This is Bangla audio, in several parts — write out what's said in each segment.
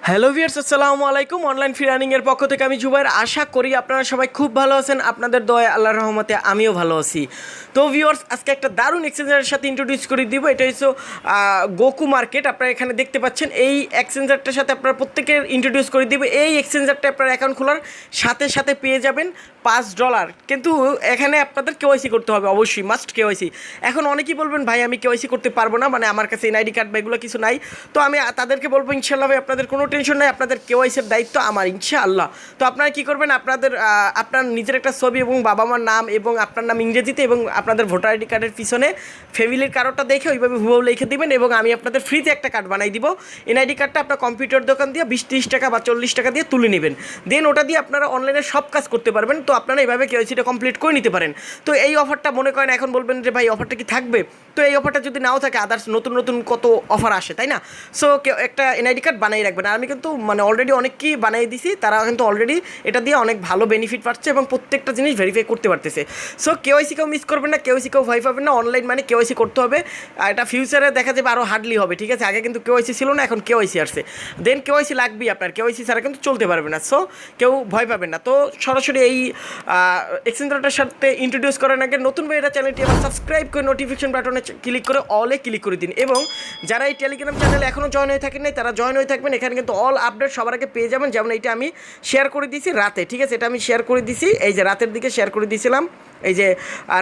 হ্যালো ভিউয়ার্স, আসসালামু আলাইকুম। অনলাইন ফ্রি রানিংয়ের পক্ষ থেকে আমি জুবাইর। আশা করি আপনারা সবাই খুব ভালো আছেন। আপনাদের দয়া আল্লাহর রহমতে আমিও ভালো আছি। তো ভিউয়ার্স, আজকে একটা দারুণ এক্সচেঞ্জারের সাথে ইন্ট্রোডিউস করে দিব। এটা হচ্ছে গোকু মার্কেট। আপনারা এখানে দেখতে পাচ্ছেন এই এক্সচেঞ্জারটার সাথে আপনারা প্রত্যেকের ইন্ট্রোডিউস করে দিব। এই এক্সচেঞ্জারটা আপনার অ্যাকাউন্ট খোলার সাথে সাথে পেয়ে যাবেন $5। কিন্তু এখানে আপনাদের কেওয়াইসি করতে হবে, অবশ্যই মাস্ট কেওয়াইসি। এখন অনেকেই বলবেন ভাই আমি কেওয়াইসি করতে পারবো না, মানে আমার কাছে এনআইডি কার্ড বা এগুলো কিছু নাই। তো আমি তাদেরকে বলবো ইনশাআল্লাহ ভাই আপনাদের কোনো টেনশন নাই, আপনাদের কেওয়াইসির দায়িত্ব আমার ইনশাআল্লাহ। তো আপনারা কী করবেন, আপনার নিজের একটা ছবি এবং বাবা মার নাম এবং আপনার নাম ইংরেজিতে এবং আপনাদের ভোটার আইডি কার্ডের পিছনে ফ্যামিলির কার্ডটা দেখে ওইভাবে হুবহু লিখে দিবেন এবং আমি আপনাদের ফ্রিতে একটা কার্ড বানাই দিব। এনআইডি কার্ডটা আপনার কম্পিউটার দোকান দিয়ে 20-30 টাকা বা 40 টাকা দিয়ে তুলে নেবেন। দেন ওটা দিয়ে আপনারা অনলাইনে সব কাজ করতে পারবেন। তো আপনারা এইভাবে কেওয়াইসিটা কমপ্লিট করে নিতে পারেন। তো এই অফারটা মনে করেন এখন বলবেন যে ভাই অফারটা কি থাকবে, তো এই অফারটা যদি নাও থাকে আদার্স নতুন নতুন কত অফার আসে, তাই না? সো একটা এনআইডি কার্ড বানিয়ে রাখবেন। আর আমি কিন্তু মানে অলরেডি অনেককেই বানিয়ে দিছি, তারা কিন্তু অলরেডি এটা দিয়ে অনেক ভালো বেনিফিট পাচ্ছে এবং প্রত্যেকটা জিনিস ভেরিফাই করতে পারতেছে। সো কেওয়াইসি কেউ মিস করবেন না, কেওয়াইসি কেউ ভয় পাবেন না। অনলাইন মানে কেওয়াইসি করতে হবে। আর এটা ফিউচারে দেখা যাবে আরও হার্ডলি হবে, ঠিক আছে? আগে কিন্তু কেওয়াইসি ছিল না, এখন কেওয়াইসি আসছে। দেন কেওয়াইসি লাগবেই আপনার, কেওয়াইসি ছাড়া কিন্তু চলতে পারবে না। সো কেউ ভয় পাবেন না। তো সরাসরি এই এক্সচেঞ্জারটার সাথে ইন্ট্রোডিউস করার আগে নতুন ভাইয়েরা চ্যানেলটি আবার সাবস্ক্রাইব করে নোটিফিকেশন বাটনে ক্লিক করে অলে ক্লিক করে দিন এবং যারা এই টেলিগ্রাম চ্যানেলে এখনও জয়েন হয়ে থাকেন নাই তারা জয়েন হয়ে থাকবেন। এখানে কিন্তু অল আপডেট সবার আগে পেয়ে যাবেন। যেমন এইটা আমি শেয়ার করে দিয়েছি রাতে, ঠিক আছে? এটা আমি শেয়ার করে দিয়েছি, এই যে রাতের দিকে শেয়ার করে দিয়েছিলাম, এই যে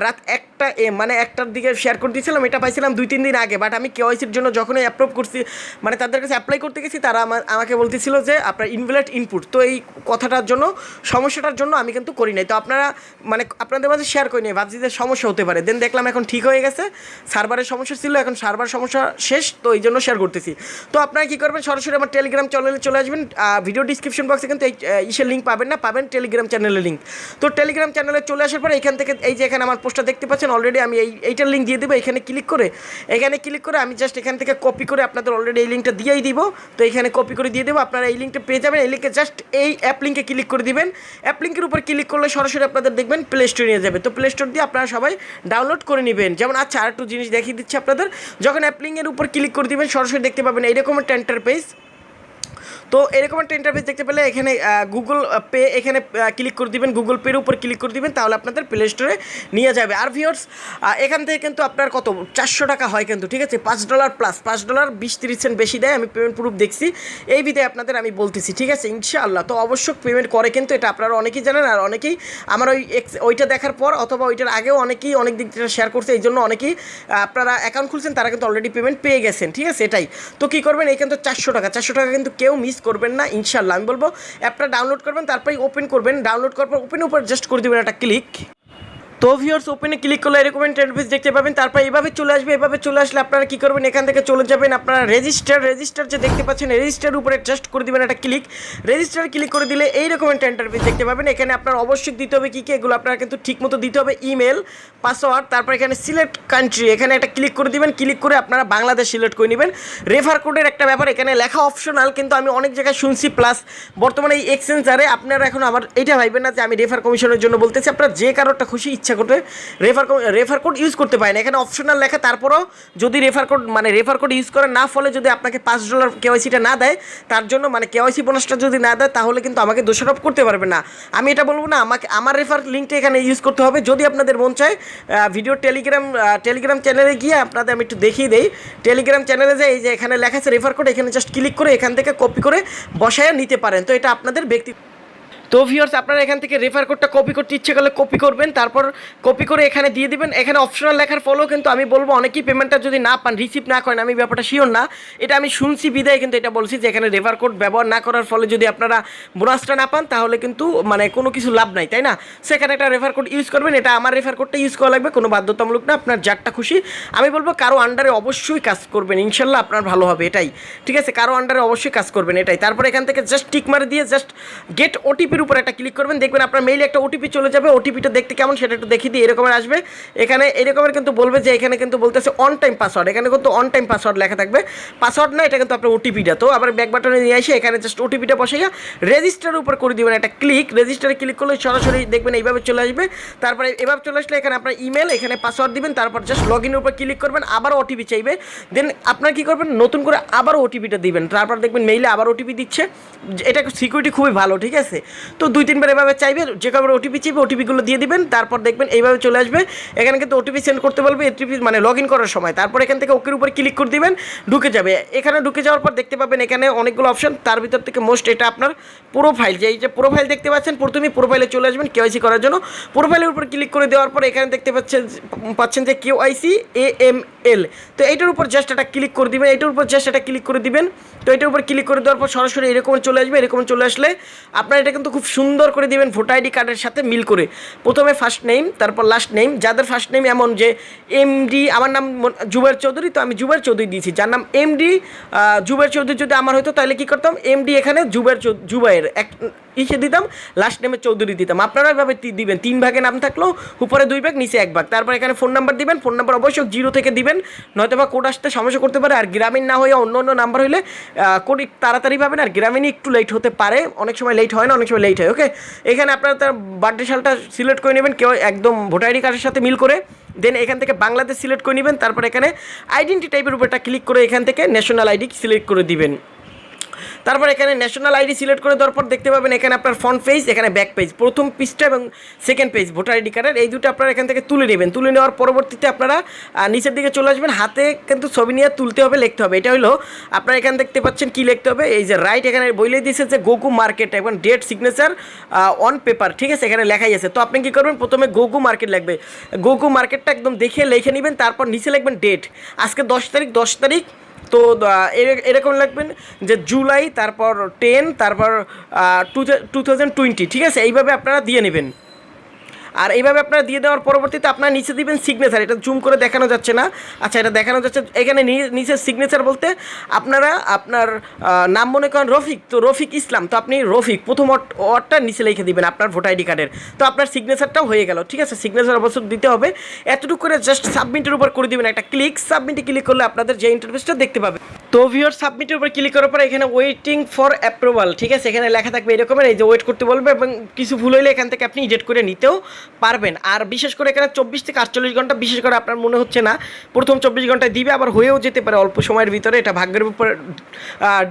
রাত 1টা মানে 1টার দিকে শেয়ার করে দিয়েছিলাম। এটা পাইছিলাম 2-3 দিন আগে, বাট আমি কেওয়াইসির জন্য যখনই অ্যাপ্রুভ করছি, মানে তাদের কাছে অ্যাপ্লাই করতে গেছি, তারা আমাকে বলতেছিল যে আপনার ইনভ্যালিড ইনপুট। তো এই কথাটার জন্য, সমস্যাটার জন্য আমি কিন্তু করি নাই। তো আপনারা মানে আপনাদের মাঝে শেয়ার করি নাই, ভাবছি যে সমস্যা হতে পারে। দেন দেখলাম এখন ঠিক হয়ে গেছে, সার্ভারের সমস্যা ছিল, এখন সার্ভার সমস্যা শেষ, তো এই জন্য শেয়ার করতেছি। তো আপনারা কী করবেন, সরাসরি আমার টেলিগ্রাম চ্যানেলে চলে আসবেন। ভিডিও ডিসক্রিপশন বক্সে কিন্তু এই ইসের লিঙ্ক পাবেন না, পাবেন টেলিগ্রাম চ্যানেলের লিঙ্ক। তো টেলিগ্রাম চ্যানেলে চলে আসার পরে এখান থেকে এই যে এখানে আমার পোস্টটা দেখতে পাচ্ছেন, অলরেডি আমি এইটার লিঙ্ক দিয়ে দেবো। এখানে ক্লিক করে আমি জাস্ট এখান থেকে কপি করে আপনাদের অলরেডি এই লিঙ্কটা দিয়েই দিব। তো এখানে কপি করে দিয়ে দেবো, আপনারা এই লিঙ্কটা পেয়ে যাবেন। এই লিঙ্কে জাস্ট এই অ্যাপ লিঙ্কে ক্লিক করে দিবেন। অ্যাপ লিঙ্কের উপর ক্লিক করলে সরাসরি আপনাদের দেখবেন প্লে স্টোরে নিয়ে যাবে। তো প্লে স্টোর দিয়ে আপনারা সবাই ডাউনলোড করে নেবেন। যেমন আচ্ছা আর একটু জিনিস দেখিয়ে দিচ্ছি আপনাদের। যখন অ্যাপ লিঙ্কের উপর ক্লিক করে দিবেন সরাসরি দেখতে পাবেন এইরকম একটা ইন্টারফেস। তো এরকম একটা ইন্টারফেস দেখতে পেলে এখানে গুগল পে এখানে ক্লিক করে দিবেন, গুগল পের উপর ক্লিক করে দিবেন, তাহলে আপনাদের প্লে স্টোরে নিয়ে যাবে। আর ভিউয়ার্স, এখান থেকে কিন্তু আপনার কত 400 টাকা হয় কিন্তু, ঠিক আছে? $5 প্লাস $5 20-30 সেন্ট বেশি দেয়। আমি পেমেন্ট প্রুফ দেখছি, এই বিধায় আপনাদের আমি বলতেছি, ঠিক আছে? ইনশাআল্লাহ। তো অবশ্যই পেমেন্ট করে কিন্তু, এটা আপনারা অনেকেই জানেন। আর অনেকেই আমার ওইটা দেখার পর অথবা ওইটার আগেও অনেকেই অনেক দিক থেকে শেয়ার করছে, এই জন্য অনেকেই আপনারা অ্যাকাউন্ট খুলছেন, তারা কিন্তু অলরেডি পেমেন্ট পেয়ে গেছেন, ঠিক আছে? এটাই তো কী করবেন, এই কিন্তু 400 টাকা কিন্তু কেউ মিস করবেন না ইনশাআল্লাহ। আমি বলবো অ্যাপটা ডাউনলোড করবেন, তারপরে ওপেন করবেন। ডাউনলোড করার পর ওপেনের উপর জাস্ট করে দেবেন একটা ক্লিক। তো ভিউয়ার্স, ওপেনে ক্লিক করলে এরকম ইন্টারফেস দেখতে পাবেন। তারপর এভাবে চলে আসবে। এভাবে চলে আসলে আপনারা কী করবেন, এখান থেকে চলে যাবেন আপনারা রেজিস্টার যে দেখতে পাচ্ছেন, রেজিস্টার উপরে জাস্ট করে দেবেন একটা ক্লিক। রেজিস্টার ক্লিক করে দিলে এইরকম একটা ইন্টারফেস দেখতে পাবেন। এখানে আপনার অবশ্যই দিতে হবে কী এগুলো আপনারা কিন্তু ঠিকমতো দিতে হবে, ইমেল, পাসওয়ার্ড। তারপর এখানে সিলেক্ট কান্ট্রি, এখানে একটা ক্লিক করে দিবেন। ক্লিক করে আপনারা বাংলাদেশ সিলেক্ট করে নেবেন। রেফার কোডের একটা ব্যাপার এখানে লেখা অপশনাল, কিন্তু আমি অনেক জায়গায় শুনছি। প্লাস বর্তমানে এই এক্সচেঞ্জারে আপনারা এখন আমার এইটা ভাইবেন না যে আমি রেফার কমিশনের জন্য বলতেছি, আপনারা যে কারোরটা খুশি ইচ্ছা করতে রেফার কোড ইউজ করতে পারেন। এখানে অপশনাল লেখা, তারপরও যদি রেফার কোড ইউজ করার না ফলে যদি আপনাকে $5 কেওয়াইসিটা না দেয়, তার জন্য মানে কেওয়াইসি বোনাসটা যদি না দেয়, তাহলে কিন্তু আমাকে দোষারোপ করতে পারবে না। আমি এটা বলবো না, আমাকে আমার রেফার লিঙ্কটা এখানে ইউজ করতে হবে। যদি আপনাদের মন চায় ভিডিও টেলিগ্রাম চ্যানেলে গিয়ে আপনাদের আমি একটু দেখিয়ে দেই। টেলিগ্রাম চ্যানেলে যে এই যে এখানে লেখা আছে রেফার কোড, এখানে জাস্ট ক্লিক করে এখান থেকে কপি করে বসায় নিতে পারেন। তো এটা আপনাদের ব্যক্তি। তো ভিউয়ার্স, আপনারা এখান থেকে রেফার কোডটা কপি করতে ইচ্ছে করলে কপি করবেন, তারপর কপি করে এখানে দিয়ে দিবেন। এখানে অপশনাল লেখার ফলেও কিন্তু আমি বলবো অনেকেই পেমেন্টটা যদি না পান, রিসিভ না করেন, আমি ব্যাপারটা শিওর না, এটা আমি শুনছি বিদায় কিন্তু এটা বলছি যে এখানে রেফার কোড ব্যবহার না করার ফলে যদি আপনারা বোনাসটা না পান, তাহলে কিন্তু মানে কোনো কিছু লাভ নাই, তাই না? সেখানে একটা রেফার কোড ইউজ করবেন। এটা আমার রেফার কোডটা ইউজ করা লাগবে, কোনো বাধ্যতামূলক না, আপনার যারটা খুশি। আমি বলবো কারো আন্ডারে অবশ্যই কাজ করবেন, ইনশাল্লাহ আপনার ভালো হবে, এটাই ঠিক আছে? কারো আন্ডারে অবশ্যই কাজ করবেন, এটাই। তারপর এখান থেকে জাস্ট টিক মারে দিয়ে জাস্ট গেট ওটিপি ওটিপির উপর একটা ক্লিক করবেন, দেখবেন আপনার মেইলে একটা ওটিপি চলে যাবে। ওটিপিটা দেখতে কেমন সেটা একটু দেখিয়ে দিই, এরকমের আসবে। এখানে এরকমের কিন্তু বলবে যে এখানে কিন্তু বলতেছে অন টাইম পাসওয়ার্ড, এখানে কিন্তু অন টাইম পাসওয়ার্ড লেখা থাকবে, পাসওয়ার্ড না, এটা কিন্তু আপনার ওটিপিটা। তো আবার ব্যাক বাটনে নিয়ে এসে এখানে জাস্ট ওটিপিটা বসাইয়া রেজিস্টারের উপর করে দিবেন একটা ক্লিক। রেজিস্টারে ক্লিক করলে সরাসরি দেখবেন এইভাবে চলে আসবে। তারপরে এভাবে চলে আসলে এখানে আপনার ইমেল, এখানে পাসওয়ার্ড দিবেন, তারপর জাস্ট লগ ইনের উপর ক্লিক করবেন, আবার ওটিপি চাইবে। দেন আপনার কী করবেন, নতুন করে আবার ওটিপিটা দিবেন, তারপর দেখবেন মেইলে আবার ওটিপি দিচ্ছে। এটা সিকিউরিটি খুবই ভালো, ঠিক আছে। তো 2-3 বার এভাবে চাইবে, যে কবার ওটিপি চাইবে ওটিপিগুলো দিয়ে দিবেন, তারপর দেখবেন এইভাবে চলে আসবে। এখানে কিন্তু ওটিপি সেন্ড করতে বলবে, ওটিপি মানে লগ ইন করার সময়। তারপর এখান থেকে ওকের উপর ক্লিক করে দিবেন, ঢুকে যাবে। এখানে ঢুকে যাওয়ার পর দেখতে পাবেন এখানে অনেকগুলো অপশন, তার ভিতর থেকে মোস্ট এটা আপনার প্রোফাইল, যে এই যে প্রোফাইল দেখতে পাচ্ছেন, প্রথমেই প্রোফাইলে চলে আসবেন কেওয়াইসি করার জন্য। প্রোফাইলের উপর ক্লিক করে দেওয়ার পর এখানে দেখতে পাচ্ছেন যে কেওয়াইসি AML, তো এইটার উপর জাস্ট একটা ক্লিক করে দিবেন, এইটার উপর জাস্ট একটা ক্লিক করে দিবেন। তো এটার উপর ক্লিক করে দেওয়ার পর সরাসরি এরকম চলে আসবে। এরকম চলে আসলে আপনার এটা কিন্তু খুব সুন্দর করে দিবেন ভোটার আইডি কার্ডের সাথে মিল করে। প্রথমে ফার্স্ট নেম, তারপর লাস্ট নেম। যাদের ফার্স্ট নেম এমন যে MD, আমার নাম জুবাইর চৌধুরী, তো আমি জুবাইর চৌধুরী দিয়েছি। যার নাম MD জুবাইর চৌধুরী যদি আমার হতো তাহলে কী করতাম, MD এখানে জুবাইর এক ইসে দিতাম, লাস্ট নেমে চৌধুরী দিতাম। আপনারা এভাবে দিবেন, 3 ভাগে নাম থাকলেও উপরে 2 ভাগ, নিচে 1 ভাগ। তারপর এখানে ফোন নাম্বার দিবেন, ফোন নাম্বার অবশ্যই 0 থেকে দিবেন, নয়তো বা কোড আসতে সমস্যা করতে পারে। আর গ্রামীণ না হয়ে অন্য অন্য নাম্বার হলে কোড তাড়াতাড়ি পাবেন, আর গ্রামীণই একটু লেট হতে পারে, অনেক সময় লেট হয় না, অনেক সময় লেট হয়। ওকে, এখানে আপনারা তার বার্থডে সালটা সিলেক্ট করে নেবেন, কেউ একদম ভোটার আইডি কার্ডের সাথে মিল করে। দেন এখান থেকে বাংলাদেশ সিলেক্ট করে নেবেন, তারপর এখানে আইডেন্টি টাইপের উপর একটা ক্লিক করে এখান থেকে ন্যাশনাল আইডি সিলেক্ট করে দিবেন। তারপর এখানে ন্যাশনাল আইডি সিলেক্ট করে দেওয়ার পর দেখতে পাবেন এখানে আপনার ফ্রন্ট পেজ, এখানে ব্যাক পেজ, প্রথম পেজটা এবং সেকেন্ড পেজ ভোটার আইডি কার্ডের, এই দুটো আপনারা এখান থেকে তুলে নেবেন। তুলে নেওয়ার পরবর্তীতে আপনারা নিচের দিকে চলে আসবেন, হাতে কিন্তু ছবি নিয়ে তুলতে হবে, লিখতে হবে। এটা হলো আপনারা এখানে দেখতে পাচ্ছেন কি লিখতে হবে, এই যে রাইট, এখানে বলে দিয়েছে যে GoKu Market এবং ডেট সিগনেচার অন পেপার, ঠিক আছে, এখানে লেখাই আছে। তো আপনি কী করবেন, প্রথমে GoKu Market লিখবে, GoKu Marketটা একদম দেখে লিখে নেবেন, তারপর নিচে লিখবেন ডেট, আজকে 10 তারিখ। তো এরকম লাগবেন যে জুলাই, তারপর 10, তারপর 2020, ঠিক আছে, এইভাবে আপনারা দিয়ে নেবেন। আর এইভাবে আপনারা দিয়ে দেওয়ার পরবর্তীতে আপনারা নিচে দিবেন সিগনেচার, এটা জুম করে দেখানো যাচ্ছে না, আচ্ছা এটা দেখানো যাচ্ছে। এখানে নিচে সিগনেচার বলতে আপনারা আপনার নাম মনে করেন রফিক, তো রফিক ইসলাম, তো আপনি রফিক প্রথম ওয়ার্ডটা নিচে লিখে দিবেন আপনার ভোটার আইডি কার্ডের। তো আপনার সিগনেচারটাও হয়ে গেল, ঠিক আছে, সিগনেচার অবশ্যই দিতে হবে। এতটুকু করে জাস্ট সাবমিটের উপর করে দিবেন একটা ক্লিক, সাবমিটে ক্লিক করলে আপনাদের যে ইন্টারফেসটা দেখতে পাবে। তো ভিউয়ার সাবমিটের উপর ক্লিক করার পর এখানে ওয়েটিং ফর অ্যাপ্রুভাল, ঠিক আছে, এখানে লেখা থাকবে এরকমের, এই যে ওয়েট করতে বলবে, এবং কিছু ভুল হলে এখান থেকে আপনি এডিট করে নিতেও পারবেন। আর বিশেষ করে এখানে 24 থেকে 48 ঘন্টা, বিশেষ করে আপনার মনে হচ্ছে না প্রথম 24 ঘন্টায় দিবে, আবার হয়েও যেতে পারে অল্প সময়ের ভিতরে, এটা ভাগ্যের উপর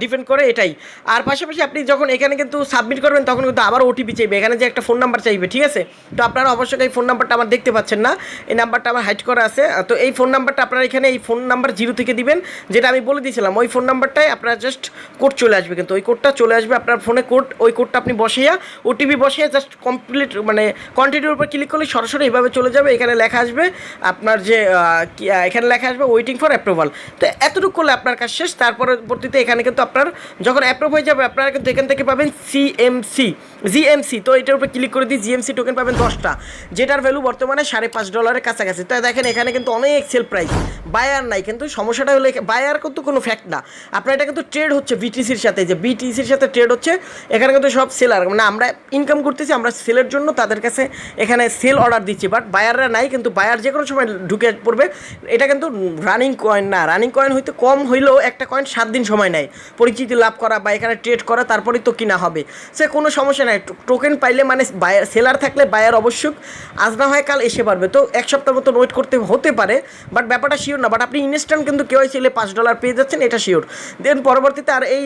ডিপেন্ড করে এটাই। আর পাশাপাশি আপনি যখন এখানে কিন্তু সাবমিট করবেন তখন কিন্তু আবার ওটিপি চাইবে, এখানে যে একটা ফোন নাম্বার চাইবে, ঠিক আছে। তো আপনারা অবশ্যই এই ফোন নাম্বারটা আমার দেখতে পাচ্ছেন না, এই নাম্বারটা আমার হাইড করা আছে। তো এই ফোন নাম্বারটা আপনারা এখানে এই ফোন নাম্বার 0 থেকে দিবেন, যেটা আমি বলে দিয়েছিলাম, ওই ফোন নাম্বারটাই আপনারা জাস্ট কোড চলে আসবে, কিন্তু ওই কোডটা চলে আসবে আপনার ফোনে, কোড ওই কোডটা আপনি বসাইয়া ওটিপি বসিয়ে জাস্ট কমপ্লিট মানে কন্টিনিউর উপর ক্লিক করলে সরাসরি এইভাবে চলে যাবে। এখানে লেখা আসবে আপনার যে এখানে লেখা আসবে ওয়েটিং ফর অ্যাপ্রুভাল। তো এতটুকু করলে আপনার কাজ শেষ। পরবর্তীতে এখানে কিন্তু আপনার যখন অ্যাপ্রুভ হয়ে যাবে আপনারা কিন্তু এখান থেকে পাবেন জিএমসি। তো এটার উপরে ক্লিক করে দিই, জিএমসি টোকেন পাবেন 10টা, যেটার ভ্যালু বর্তমানে $5.5 কাছাকাছি। তো দেখেন এখানে কিন্তু অনেক সেল প্রাইস, বায়ার নাই, কিন্তু সমস্যাটা হলো বায়ার কিন্তু কোনো ফ্যাক্ট না, আপনার এটা কিন্তু ট্রেড হচ্ছে বিটিসির সাথে, যে বিটিসির সাথে ট্রেড হচ্ছে। এখানে কিন্তু সব সেলার, মানে আমরা ইনকাম করতেছি, আমরা সেলের জন্য তাদের কাছে এখানে সেল অর্ডার দিচ্ছি, বাট বায়াররা নাই, কিন্তু বায়ার যে কোনো সময় ঢুকে পড়বে। এটা কিন্তু রানিং কয়েন না, রানিং কয়েন হইতে কম হইলেও একটা কয়েন 7 দিন সময় নেয় পরিচিতি লাভ করা বা এখানে ট্রেড করা, তারপরেই তো কিনা হবে, সে কোনো সমস্যা নাই। টোকেন পাইলে মানে বায়ার সেলার থাকলে বায়ার অবশ্যই আজ না হয় কাল এসে পারবে। তো 1 সপ্তাহ মতো ওয়েট করতে হতে পারে, বাট ব্যাপারটা শিওর না, বাট আপনি ইনস্ট্যান্ট কিন্তু কেউ চাইলে $5 পেয়ে যাচ্ছেন, এটা শিওর। দেন পরবর্তীতে আর এই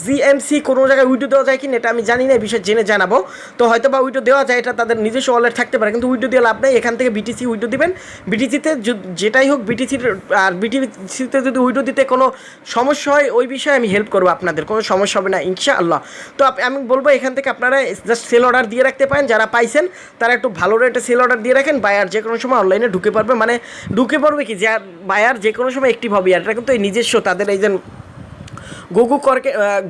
জিএমসি কোনো জায়গায় উইডো দেওয়া যায় কি না এটা আমি জানি না, এই বিষয়ে জেনে জানাবো। তো হয়তো বা উইডো দেওয়া যায়, এটা তাদের নিজস্ব ওয়ালেট থাকতে পারে, কিন্তু উইডো দিয়ে লাভ নেই। এখান থেকে বিটিসি উইডো দিবেন, বিটিসিতে যেটাই হোক বিটিসির, আর বিটিসিতে যদি উইডো দিতে কোনো সমস্যা হয় ওই বিষয়ে আমি হেল্প করবো, আপনাদের কোনো সমস্যা হবে না ইনশাআল্লাহ। তো আমি বলবো এখান থেকে আপনারা জাস্ট সেল অর্ডার দিয়ে রাখতে পারেন, যারা পাইছেন তারা একটু ভালো রেটে সেল অর্ডার দিয়ে রাখেন। বায়ার যে কোনো সময় অনলাইনে ঢুকে পারবে, মানে ঢুকে পড়বে কি, যে বায়ার যে কোনো সময় অ্যাক্টিভ হবে, আর এটা কিন্তু এই নিজস্ব তাদের এই যে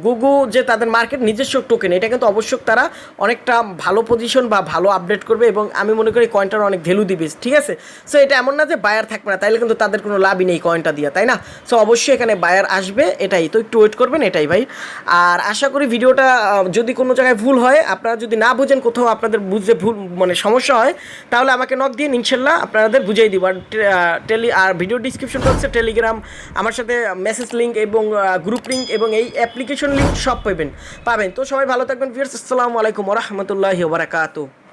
গোগু যে তাদের মার্কেট নিজস্ব টোকেন, এটা কিন্তু অবশ্যই তারা অনেকটা ভালো পজিশন বা ভালো আপডেট করবে এবং আমি মনে করি কয়েনটার অনেক ভ্যালু দিবে, ঠিক আছে। সো এটা এমন না যে বায়ার থাকবে না, তাইলে কিন্তু তাদের কোনো লাভই নেই কয়েনটা দিয়ে, তাই না। সো অবশ্যই এখানে বায়ার আসবে, এটাই তো, একটু ওয়েট করবেন, এটাই ভাই। আর আশা করি ভিডিওটা যদি কোনো জায়গায় ভুল হয়, আপনারা যদি না বুঝেন, কোথাও আপনাদের বুঝতে ভুল মানে সমস্যা হয়, তাহলে আমাকে নক দিন, ইনশাল্লাহ আপনাদের বুঝিয়ে দিব। আর ভিডিও ডিসক্রিপশন বক্সে টেলিগ্রাম, আমার সাথে মেসেজ লিঙ্ক এবং গ্রুপ লিঙ্ক এবং এই অ্যাপ্লিকেশন লিঙ্ক সব পাবেন। তো সবাই ভালো থাকবেন ভিউয়ার্স, আসসালামু আলাইকুম ওয়া রাহমাতুল্লাহি ওয়া বারাকাতুহু।